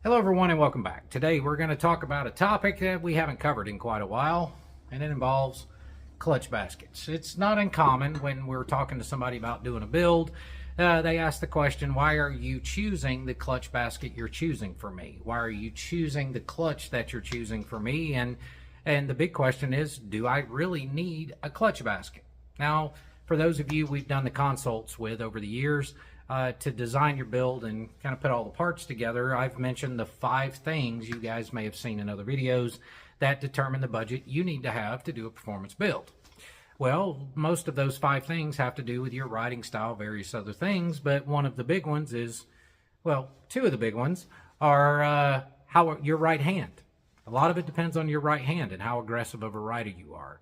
Hello everyone and welcome back. Today we're going to talk about a topic that we haven't covered in quite a while, and it involves clutch baskets. It's not uncommon when we're talking to somebody about doing a build, they ask the question, why are you choosing the clutch basket you're choosing for me? Why are you choosing the clutch that you're choosing for me? And the big question is, do I really need a clutch basket? Now, for those of you we've done the consults with over the years, to design your build and kind of put all the parts together, I've mentioned the 5 things you guys may have seen in other videos that determine the budget you need to have to do a performance build. Well, most of those 5 things have to do with your riding style, various other things, but one of the big ones is, well, 2 of the big ones are how your right hand. A lot of it depends on your right hand and how aggressive of a rider you are.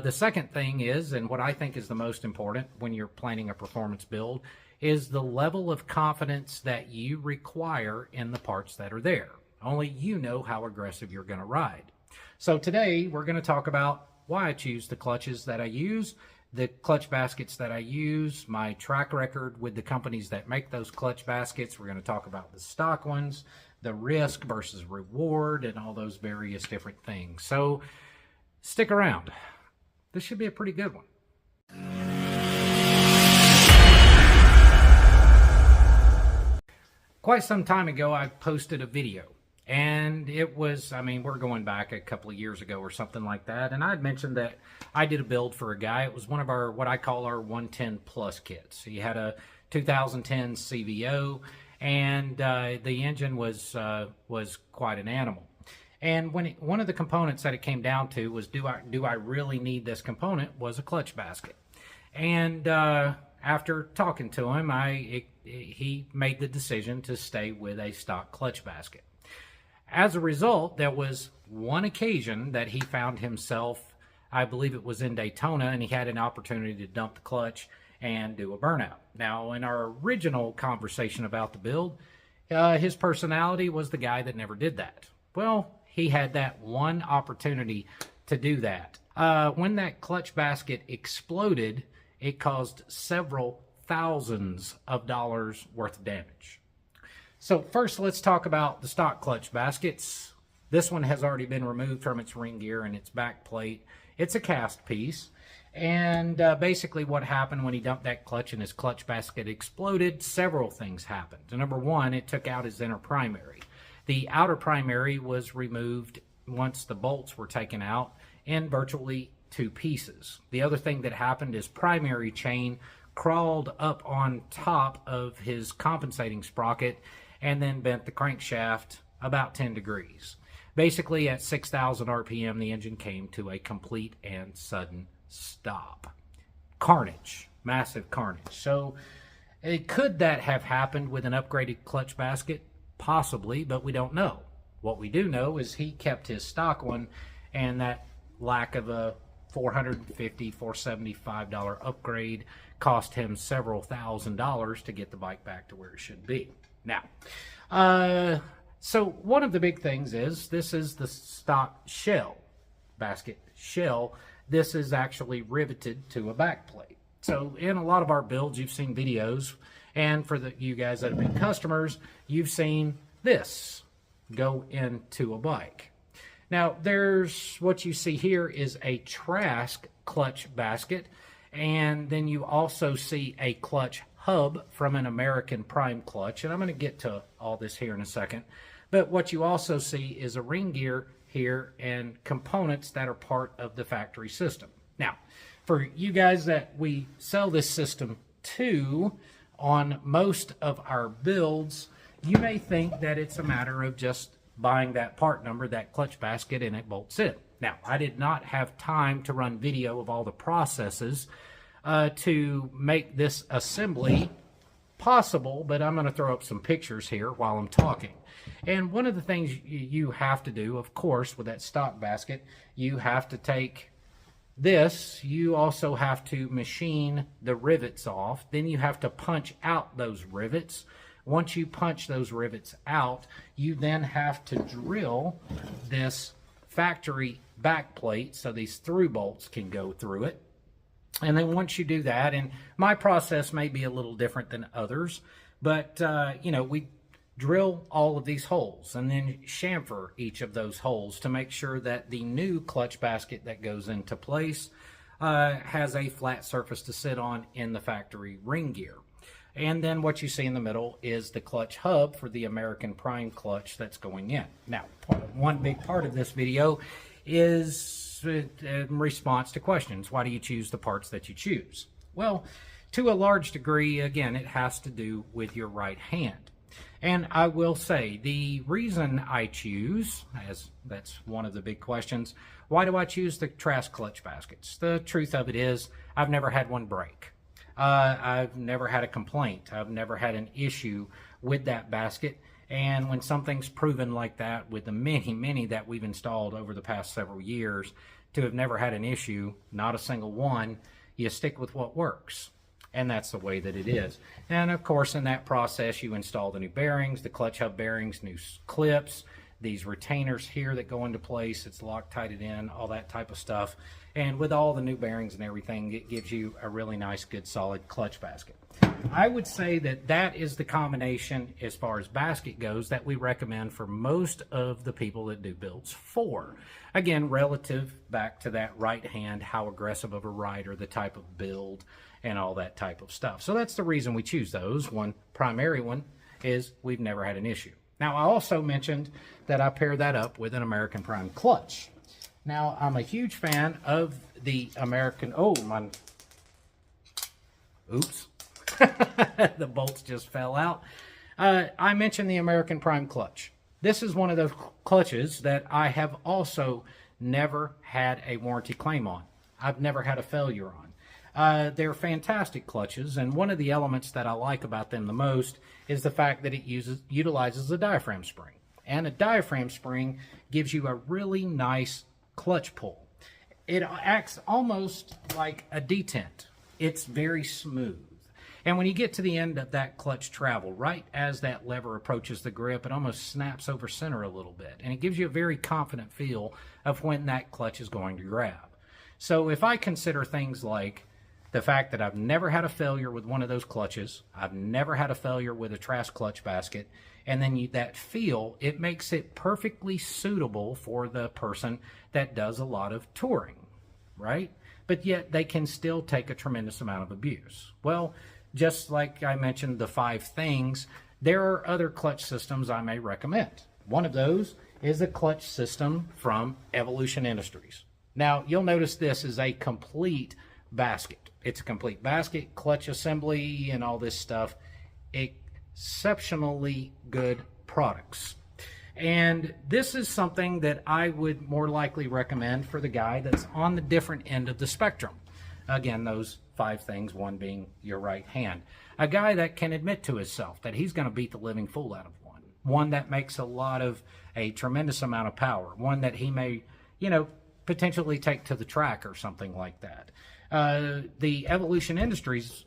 The second thing is, and what I think is the most important when you're planning a performance build, is the level of confidence that you require in the parts that are there. Only you know how aggressive you're going to ride. So today we're going to talk about why I choose the clutches that I use, the clutch baskets that I use, my track record with the companies that make those clutch baskets. We're going to talk about the stock ones, the risk versus reward, and all those various different things. So stick around. This should be a pretty good one. Quite some time ago, I posted a video, and it was, we're going back a couple of years ago or something like that, and I'd mentioned that I did a build for a guy. It was one of our, what I call our 110 plus kits. He had a 2010 CVO, and the engine was quite an animal. And one of the components that it came down to was, do I really need this component, was a clutch basket. And after talking to him, he made the decision to stay with a stock clutch basket. As a result, there was one occasion that he found himself, I believe it was in Daytona, and he had an opportunity to dump the clutch and do a burnout. Now, in our original conversation about the build, his personality was the guy that never did that. Well, he had that one opportunity to do that. When that clutch basket exploded, it caused several thousands of dollars worth of damage. So first, let's talk about the stock clutch baskets. This one has already been removed from its ring gear and its back plate. It's a cast piece. And basically what happened when he dumped that clutch and his clutch basket exploded, several things happened. Number one, it took out his inner primary. The outer primary was removed once the bolts were taken out in virtually 2 pieces. The other thing that happened is primary chain crawled up on top of his compensating sprocket and then bent the crankshaft about 10 degrees. Basically, at 6,000 RPM, the engine came to a complete and sudden stop. Carnage, massive carnage. So, could that have happened with an upgraded clutch basket? Possibly, but we don't know. What we do know is he kept his stock one, and that lack of a $450, $475 upgrade cost him several $1,000s to get the bike back to where it should be. Now, so one of the big things is, this is the stock shell, basket shell. This is actually riveted to a back plate. So in a lot of our builds, you've seen videos, and for you guys that have been customers, you've seen this go into a bike. Now, there's what you see here is a Trask clutch basket, and then you also see a clutch hub from an American Prime clutch, and I'm going to get to all this here in a second. But what you also see is a ring gear here and components that are part of the factory system. Now, for you guys that we sell this system to on most of our builds, you may think that it's a matter of just buying that part number, that clutch basket, and it bolts in. Now, I did not have time to run video of all the processes to make this assembly possible, but I'm going to throw up some pictures here while I'm talking. And one of the things you have to do, of course, with that stock basket, you have to take this, you also have to machine the rivets off, then you have to punch out those rivets. Once you punch those rivets out, you then have to drill this factory back plate so these through bolts can go through it. And then once you do that, and my process may be a little different than others, but you know, we drill all of these holes and then chamfer each of those holes to make sure that the new clutch basket that goes into place has a flat surface to sit on in the factory ring gear. And then what you see in the middle is the clutch hub for the American Prime clutch that's going in. Now, one big part of this video is in response to questions. Why do you choose the parts that you choose? Well, to a large degree, again, it has to do with your right hand. And I will say, the reason I choose, as that's one of the big questions, why do I choose the Trask clutch baskets? The truth of it is, I've never had one break. I've never had a complaint. I've never had an issue with that basket. And when something's proven like that with the many that we've installed over the past several years, to have never had an issue, not a single one, you stick with what works. And that's the way that it is. And of course, in that process, you install the new bearings, the clutch hub bearings, new clips, these retainers here that go into place. It's Loctited in, all that type of stuff. And with all the new bearings and everything, it gives you a really nice, good, solid clutch basket. I would say that that is the combination as far as basket goes that we recommend for most of the people that do builds for. Again, relative back to that right hand, how aggressive of a rider, the type of build, and all that type of stuff. So that's the reason we choose those. One primary one is we've never had an issue. Now, I also mentioned that I pair that up with an American Prime clutch. Now, I'm a huge fan of the American... Oh, my... Oops. The bolts just fell out. I mentioned the American Prime clutch. This is one of those clutches that I have also never had a warranty claim on. I've never had a failure on. They're fantastic clutches, and one of the elements that I like about them the most is the fact that it utilizes a diaphragm spring. And a diaphragm spring gives you a really nice clutch pull. It acts almost like a detent. It's very smooth. And when you get to the end of that clutch travel, right as that lever approaches the grip, it almost snaps over center a little bit. And it gives you a very confident feel of when that clutch is going to grab. So if I consider things like the fact that I've never had a failure with one of those clutches, I've never had a failure with a Trask clutch basket, and then that feel, it makes it perfectly suitable for the person that does a lot of touring, right? But yet they can still take a tremendous amount of abuse. Well, just like I mentioned the 5 things, there are other clutch systems I may recommend. One of those is a clutch system from Evolution Industries. Now, you'll notice this is a complete basket. It's a complete basket, clutch assembly, and all this stuff. Exceptionally good products. And this is something that I would more likely recommend for the guy that's on the different end of the spectrum. Again, those 5 things, one being your right hand. A guy that can admit to himself that he's going to beat the living fool out of one. One that makes a tremendous amount of power. One that he may, potentially take to the track or something like that. The Evolution Industries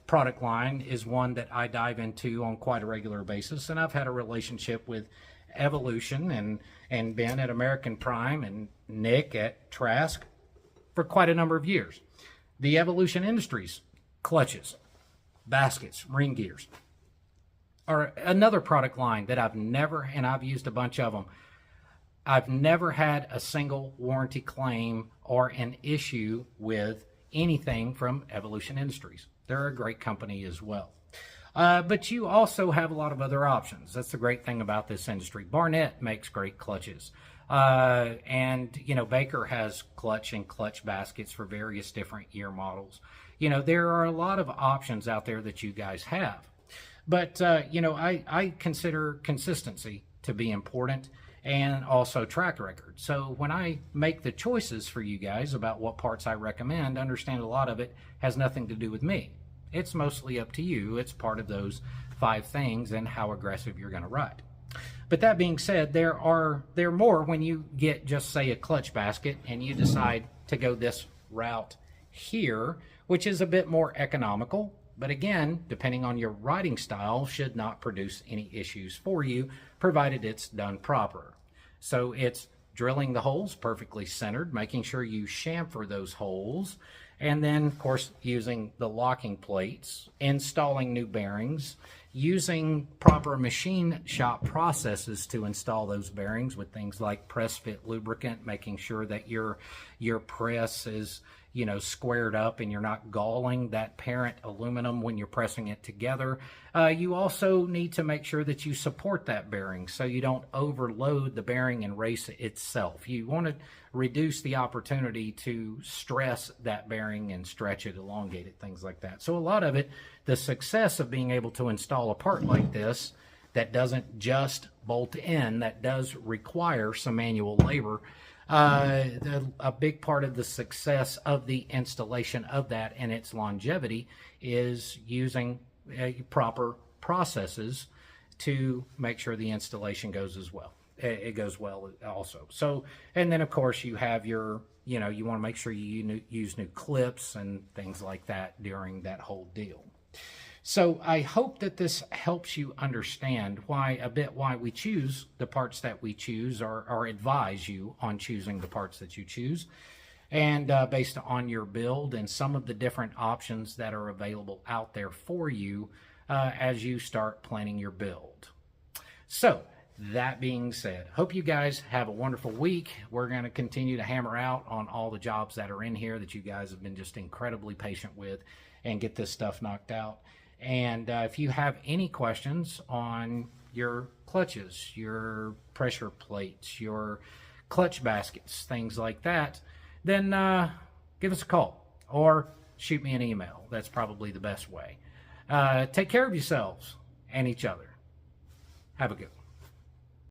product line is one that I dive into on quite a regular basis, and I've had a relationship with Evolution and Ben at American Prime and Nick at Trask for quite a number of years. The Evolution Industries clutches, baskets, ring gears are another product line that I've used a bunch of them. I've never had a single warranty claim or an issue with anything from Evolution Industries. They're a great company as well. But you also have a lot of other options. That's the great thing about this industry. Barnett makes great clutches. And Baker has clutch and clutch baskets for various different year models. There are a lot of options out there that you guys have. But, I consider consistency to be important, and also track record. So when I make the choices for you guys about what parts I recommend, understand a lot of it has nothing to do with me. It's mostly up to you. It's part of those 5 things and how aggressive you're going to ride. But that being said, there are more when you get just say a clutch basket and you decide to go this route here, which is a bit more economical. But again, depending on your riding style, should not produce any issues for you, provided it's done proper. So it's drilling the holes perfectly centered, making sure you chamfer those holes, and then, of course, using the locking plates, installing new bearings, using proper machine shop processes to install those bearings with things like press fit lubricant, making sure that your press is, you know, squared up and you're not galling that parent aluminum when you're pressing it together. You also need to make sure that you support that bearing so you don't overload the bearing and race itself. You want to reduce the opportunity to stress that bearing and stretch it, elongate it, things like that. So a lot of it, the success of being able to install a part like this that doesn't just bolt in, that does require some manual labor, a big part of the success of the installation of that and its longevity is using proper processes to make sure the installation goes as well. It goes well also. So, and then of course you have your, you know, you want to make sure you use new clips and things like that during that whole deal. So I hope that this helps you understand why we choose the parts that we choose, or advise you on choosing the parts that you choose, and based on your build and some of the different options that are available out there for you as you start planning your build. So that being said, hope you guys have a wonderful week. We're going to continue to hammer out on all the jobs that are in here that you guys have been just incredibly patient with and get this stuff knocked out. And if you have any questions on your clutches, your pressure plates, your clutch baskets, things like that, then give us a call or shoot me an email. That's probably the best way. Take care of yourselves and each other. Have a good one.